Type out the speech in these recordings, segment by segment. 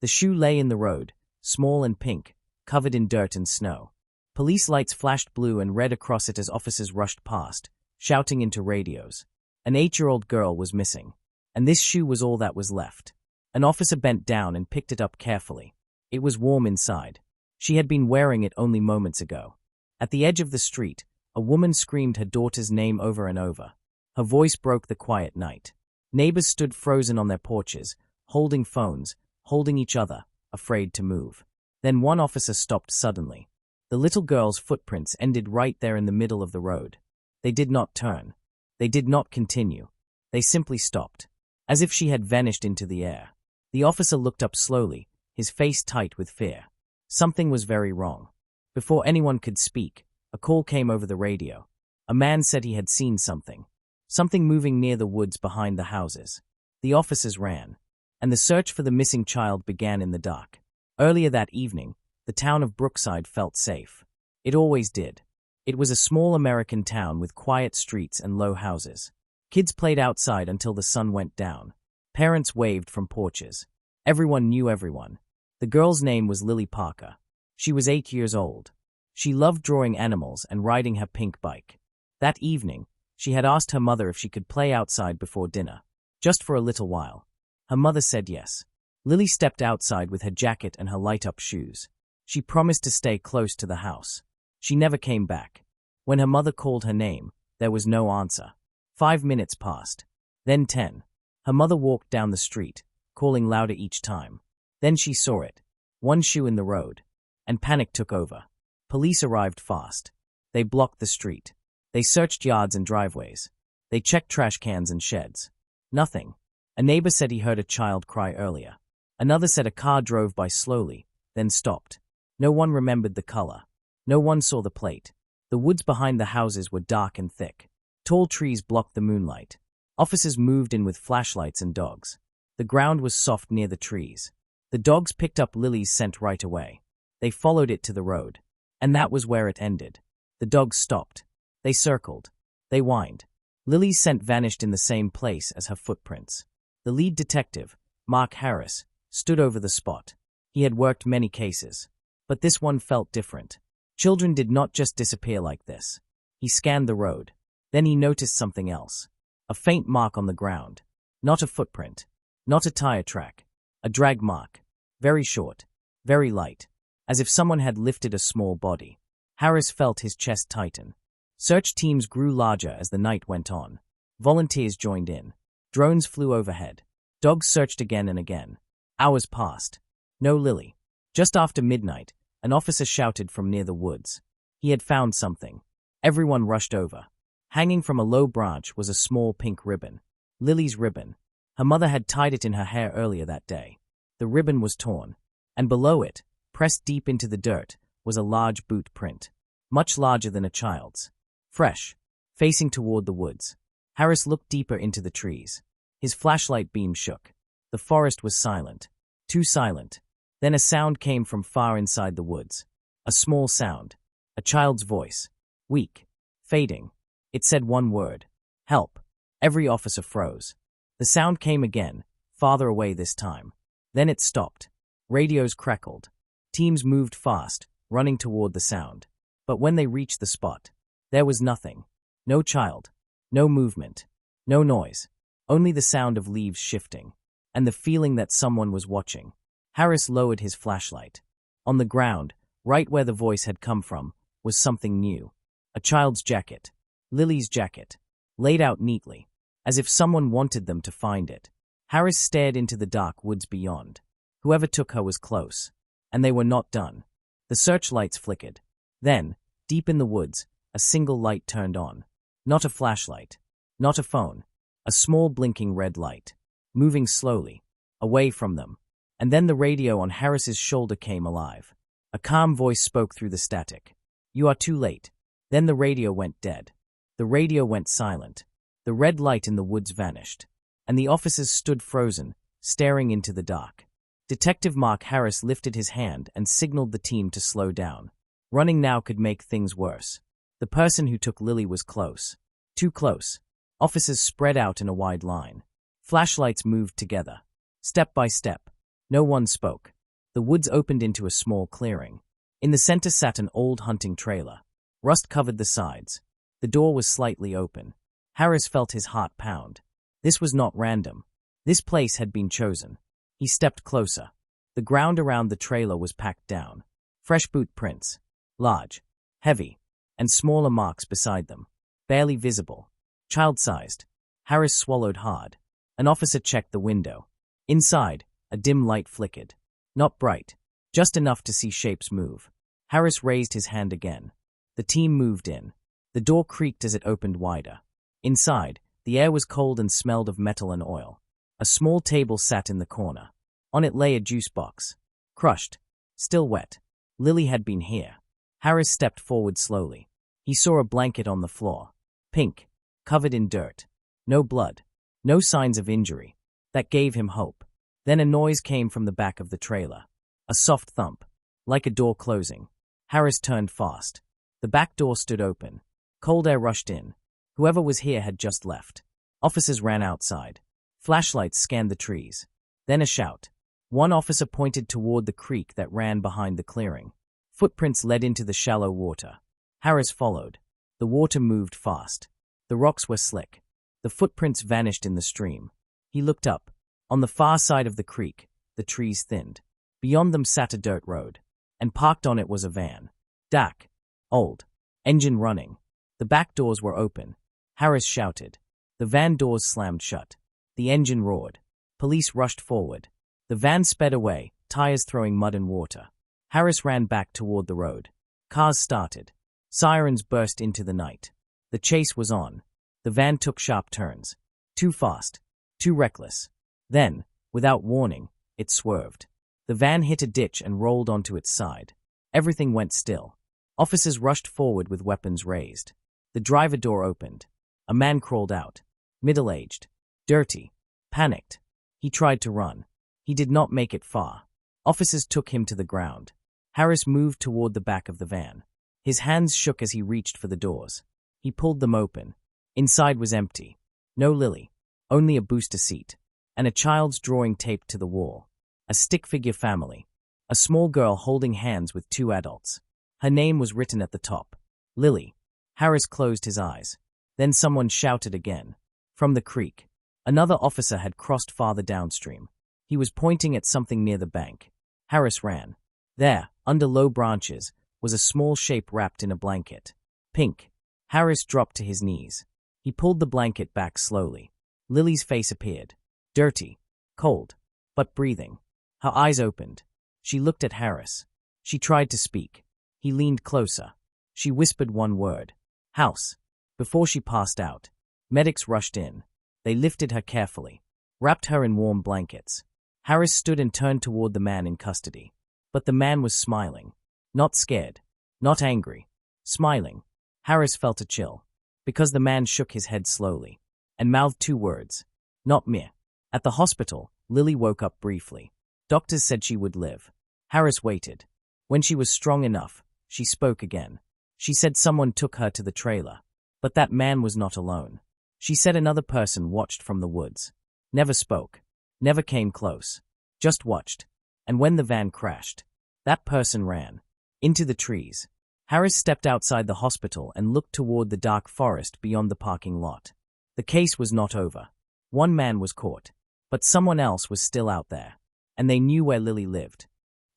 The shoe lay in the road, small and pink, covered in dirt and snow. Police lights flashed blue and red across it as officers rushed past, shouting into radios. An 8-year-old girl was missing, and this shoe was all that was left. An officer bent down and picked it up carefully. It was warm inside. She had been wearing it only moments ago. At the edge of the street, a woman screamed her daughter's name over and over. Her voice broke the quiet night. Neighbors stood frozen on their porches, holding phones, holding each other, afraid to move. Then one officer stopped suddenly. The little girl's footprints ended right there in the middle of the road. They did not turn. They did not continue. They simply stopped, as if she had vanished into the air. The officer looked up slowly, his face tight with fear. Something was very wrong. Before anyone could speak, a call came over the radio. A man said he had seen something. Something moving near the woods behind the houses. The officers ran, and the search for the missing child began in the dark. Earlier that evening, the town of Brookside felt safe. It always did. It was a small American town with quiet streets and low houses. Kids played outside until the sun went down. Parents waved from porches. Everyone knew everyone. The girl's name was Lily Parker. She was 8 years old. She loved drawing animals and riding her pink bike. That evening, she had asked her mother if she could play outside before dinner, just for a little while. Her mother said yes. Lily stepped outside with her jacket and her light-up shoes. She promised to stay close to the house. She never came back. When her mother called her name, there was no answer. 5 minutes passed. Then 10. Her mother walked down the street, calling louder each time. Then she saw it. One shoe in the road. And panic took over. Police arrived fast. They blocked the street. They searched yards and driveways. They checked trash cans and sheds. Nothing. A neighbor said he heard a child cry earlier. Another said a car drove by slowly, then stopped. No one remembered the color. No one saw the plate. The woods behind the houses were dark and thick. Tall trees blocked the moonlight. Officers moved in with flashlights and dogs. The ground was soft near the trees. The dogs picked up Lily's scent right away. They followed it to the road. And that was where it ended. The dogs stopped. They circled. They whined. Lily's scent vanished in the same place as her footprints. The lead detective, Mark Harris, stood over the spot. He had worked many cases. But this one felt different. Children did not just disappear like this. He scanned the road. Then he noticed something else. A faint mark on the ground. Not a footprint. Not a tire track. A drag mark. Very short. Very light. As if someone had lifted a small body. Harris felt his chest tighten. Search teams grew larger as the night went on. Volunteers joined in. Drones flew overhead. Dogs searched again and again. Hours passed. No Lily. Just after midnight, an officer shouted from near the woods. He had found something. Everyone rushed over. Hanging from a low branch was a small pink ribbon. Lily's ribbon. Her mother had tied it in her hair earlier that day. The ribbon was torn. And below it, pressed deep into the dirt, was a large boot print. Much larger than a child's. Fresh. Facing toward the woods. Harris looked deeper into the trees. His flashlight beam shook. The forest was silent. Too silent. Then a sound came from far inside the woods. A small sound. A child's voice. Weak. Fading. It said one word. Help. Every officer froze. The sound came again, farther away this time. Then it stopped. Radios crackled. Teams moved fast, running toward the sound. But when they reached the spot, there was nothing. No child. No movement. No noise. Only the sound of leaves shifting. And the feeling that someone was watching. Harris lowered his flashlight. On the ground, right where the voice had come from, was something new. A child's jacket. Lily's jacket. Laid out neatly. As if someone wanted them to find it. Harris stared into the dark woods beyond. Whoever took her was close. And they were not done. The searchlights flickered. Then, deep in the woods, a single light turned on. Not a flashlight. Not a phone. A small blinking red light. Moving slowly. Away from them. And then the radio on Harris's shoulder came alive. A calm voice spoke through the static. You are too late. Then the radio went dead. The radio went silent. The red light in the woods vanished. And the officers stood frozen, staring into the dark. Detective Mark Harris lifted his hand and signaled the team to slow down. Running now could make things worse. The person who took Lily was close. Too close. Officers spread out in a wide line. Flashlights moved together. Step by step. No one spoke. The woods opened into a small clearing. In the center sat an old hunting trailer. Rust covered the sides. The door was slightly open. Harris felt his heart pound. This was not random. This place had been chosen. He stepped closer. The ground around the trailer was packed down. Fresh boot prints. Large, heavy, and smaller marks beside them. Barely visible. Child-sized. Harris swallowed hard. An officer checked the window. Inside, a dim light flickered. Not bright, just enough to see shapes move. Harris raised his hand again. The team moved in. The door creaked as it opened wider. Inside, the air was cold and smelled of metal and oil. A small table sat in the corner. On it lay a juice box. Crushed. Still wet. Lily had been here. Harris stepped forward slowly. He saw a blanket on the floor. Pink. Covered in dirt. No blood. No signs of injury. That gave him hope. Then a noise came from the back of the trailer. A soft thump. Like a door closing. Harris turned fast. The back door stood open. Cold air rushed in. Whoever was here had just left. Officers ran outside. Flashlights scanned the trees. Then a shout. One officer pointed toward the creek that ran behind the clearing. Footprints led into the shallow water. Harris followed. The water moved fast. The rocks were slick. The footprints vanished in the stream. He looked up. On the far side of the creek, the trees thinned. Beyond them sat a dirt road. And parked on it was a van. Dark. Old. Engine running. The back doors were open. Harris shouted. The van doors slammed shut. The engine roared. Police rushed forward. The van sped away, tires throwing mud and water. Harris ran back toward the road. Cars started. Sirens burst into the night. The chase was on. The van took sharp turns. Too fast. Too reckless. Then, without warning, it swerved. The van hit a ditch and rolled onto its side. Everything went still. Officers rushed forward with weapons raised. The driver door opened. A man crawled out. Middle-aged. Dirty. Panicked. He tried to run. He did not make it far. Officers took him to the ground. Harris moved toward the back of the van. His hands shook as he reached for the doors. He pulled them open. Inside was empty. No Lily. Only a booster seat. And a child's drawing taped to the wall. A stick-figure family. A small girl holding hands with two adults. Her name was written at the top. Lily. Harris closed his eyes. Then someone shouted again. From the creek. Another officer had crossed farther downstream. He was pointing at something near the bank. Harris ran. There, under low branches, was a small shape wrapped in a blanket. Pink. Harris dropped to his knees. He pulled the blanket back slowly. Lily's face appeared. Dirty. Cold. But breathing. Her eyes opened. She looked at Harris. She tried to speak. He leaned closer. She whispered one word. House. Before she passed out. Medics rushed in. They lifted her carefully. Wrapped her in warm blankets. Harris stood and turned toward the man in custody. But the man was smiling. Not scared. Not angry. Smiling. Harris felt a chill. Because the man shook his head slowly. And mouthed two words. Not me. At the hospital, Lily woke up briefly. Doctors said she would live. Harris waited. When she was strong enough, she spoke again. She said someone took her to the trailer. But that man was not alone. She said another person watched from the woods. Never spoke. Never came close. Just watched. And when the van crashed, that person ran. Into the trees. Harris stepped outside the hospital and looked toward the dark forest beyond the parking lot. The case was not over. One man was caught. But someone else was still out there. And they knew where Lily lived.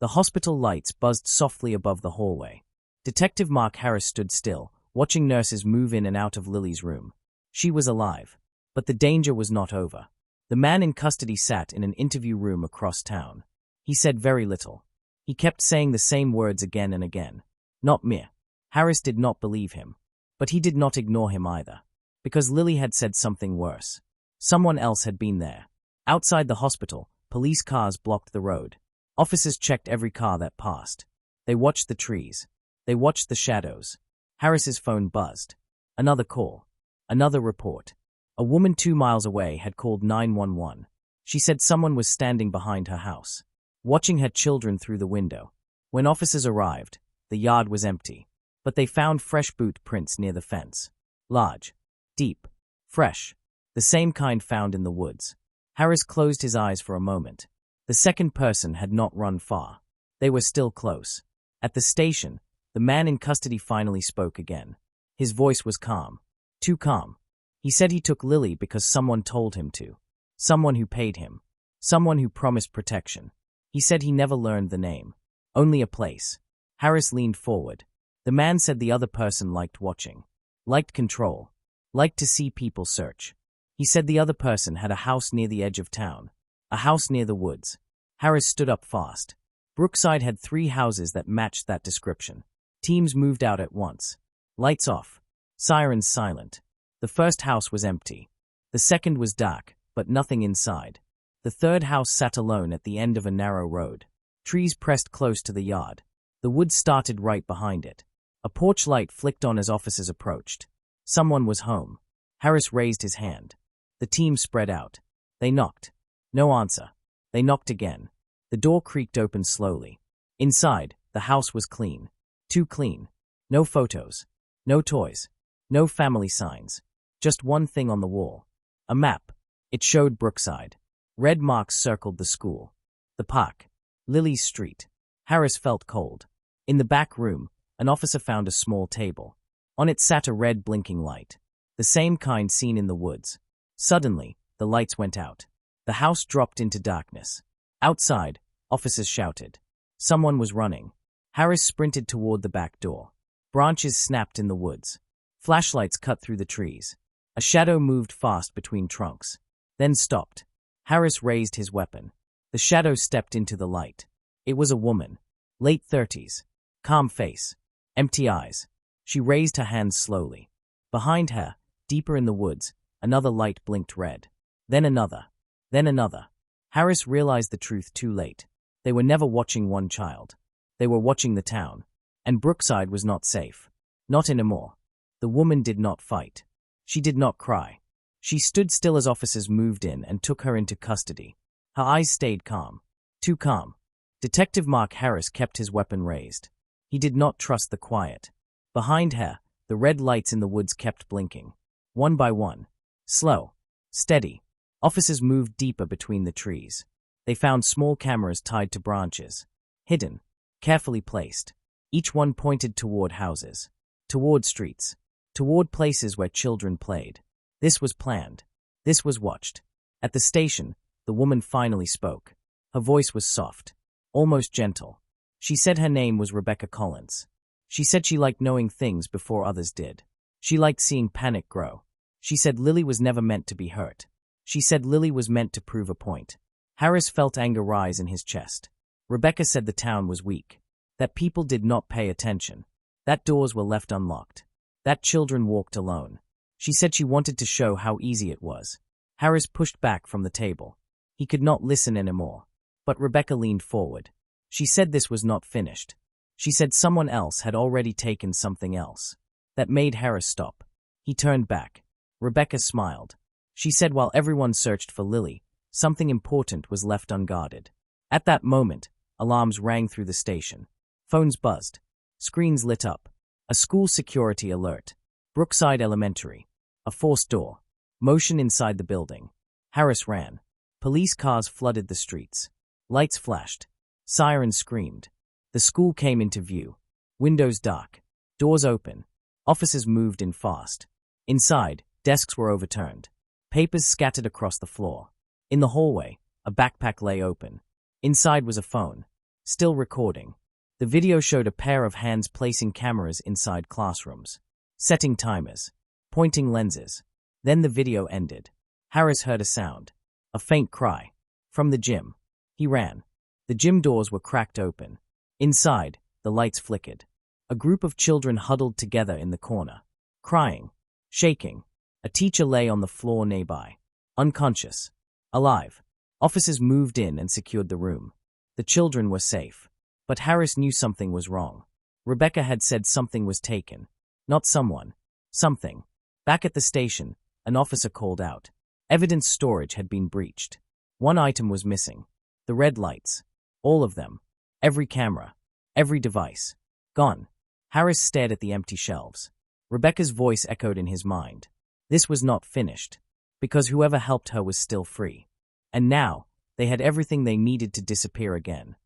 The hospital lights buzzed softly above the hallway. Detective Mark Harris stood still, watching nurses move in and out of Lily's room. She was alive. But the danger was not over. The man in custody sat in an interview room across town. He said very little. He kept saying the same words again and again. Not me. Harris did not believe him. But he did not ignore him either. Because Lily had said something worse. Someone else had been there. Outside the hospital, police cars blocked the road. Officers checked every car that passed. They watched the trees. They watched the shadows. Harris's phone buzzed. Another call. Another report. A woman 2 miles away had called 911. She said someone was standing behind her house, watching her children through the window. When officers arrived, the yard was empty. But they found fresh boot prints near the fence. Large. Deep. Fresh. The same kind found in the woods. Harris closed his eyes for a moment. The second person had not run far. They were still close. At the station, the man in custody finally spoke again. His voice was calm. Too calm. He said he took Lily because someone told him to. Someone who paid him. Someone who promised protection. He said he never learned the name. Only a place. Harris leaned forward. The man said the other person liked watching. Liked control. Liked to see people search. He said the other person had a house near the edge of town. A house near the woods. Harris stood up fast. Brookside had 3 houses that matched that description. Teams moved out at once. Lights off. Sirens silent. The first house was empty. The second was dark, but nothing inside. The third house sat alone at the end of a narrow road. Trees pressed close to the yard. The woods started right behind it. A porch light flicked on as officers approached. Someone was home. Harris raised his hand. The team spread out. They knocked. No answer. They knocked again. The door creaked open slowly. Inside, the house was clean. Too clean. No photos. No toys. No family signs. Just one thing on the wall. A map. It showed Brookside. Red marks circled the school. The park. Lily's street. Harris felt cold. In the back room, an officer found a small table. On it sat a red blinking light. The same kind seen in the woods. Suddenly, the lights went out. The house dropped into darkness. Outside, officers shouted. Someone was running. Harris sprinted toward the back door. Branches snapped in the woods. Flashlights cut through the trees. A shadow moved fast between trunks. Then stopped. Harris raised his weapon. The shadow stepped into the light. It was a woman. Late 30s. Calm face. Empty eyes. She raised her hands slowly. Behind her, deeper in the woods, another light blinked red. Then another. Then another. Harris realized the truth too late. They were never watching one child. They were watching the town. And Brookside was not safe. Not anymore. The woman did not fight. She did not cry. She stood still as officers moved in and took her into custody. Her eyes stayed calm. Too calm. Detective Mark Harris kept his weapon raised. He did not trust the quiet. Behind her, the red lights in the woods kept blinking. One by one. Slow. Steady. Officers moved deeper between the trees. They found small cameras tied to branches. Hidden. Carefully placed. Each one pointed toward houses. Toward streets. Toward places where children played. This was planned. This was watched. At the station, the woman finally spoke. Her voice was soft. Almost gentle. She said her name was Rebecca Collins. She said she liked knowing things before others did. She liked seeing panic grow. She said Lily was never meant to be hurt. She said Lily was meant to prove a point. Harris felt anger rise in his chest. Rebecca said the town was weak. That people did not pay attention. That doors were left unlocked. That children walked alone. She said she wanted to show how easy it was. Harris pushed back from the table. He could not listen anymore. But Rebecca leaned forward. She said this was not finished. She said someone else had already taken something else. That made Harris stop. He turned back. Rebecca smiled. She said while everyone searched for Lily, something important was left unguarded. At that moment, alarms rang through the station. Phones buzzed. Screens lit up. A school security alert. Brookside Elementary. A forced door. Motion inside the building. Harris ran. Police cars flooded the streets. Lights flashed. Sirens screamed. The school came into view. Windows dark. Doors open. Officers moved in fast. Inside, desks were overturned. Papers scattered across the floor. In the hallway, a backpack lay open. Inside was a phone. Still recording. The video showed a pair of hands placing cameras inside classrooms. Setting timers. Pointing lenses. Then the video ended. Harris heard a sound. A faint cry. From the gym. He ran. The gym doors were cracked open. Inside, the lights flickered. A group of children huddled together in the corner. Crying. Shaking. A teacher lay on the floor nearby. Unconscious. Alive. Officers moved in and secured the room. The children were safe. But Harris knew something was wrong. Rebecca had said something was taken. Not someone. Something. Back at the station, an officer called out. Evidence storage had been breached. One item was missing. The red lights. All of them. Every camera. Every device. Gone. Harris stared at the empty shelves. Rebecca's voice echoed in his mind. This was not finished. Because whoever helped her was still free. And now, they had everything they needed to disappear again.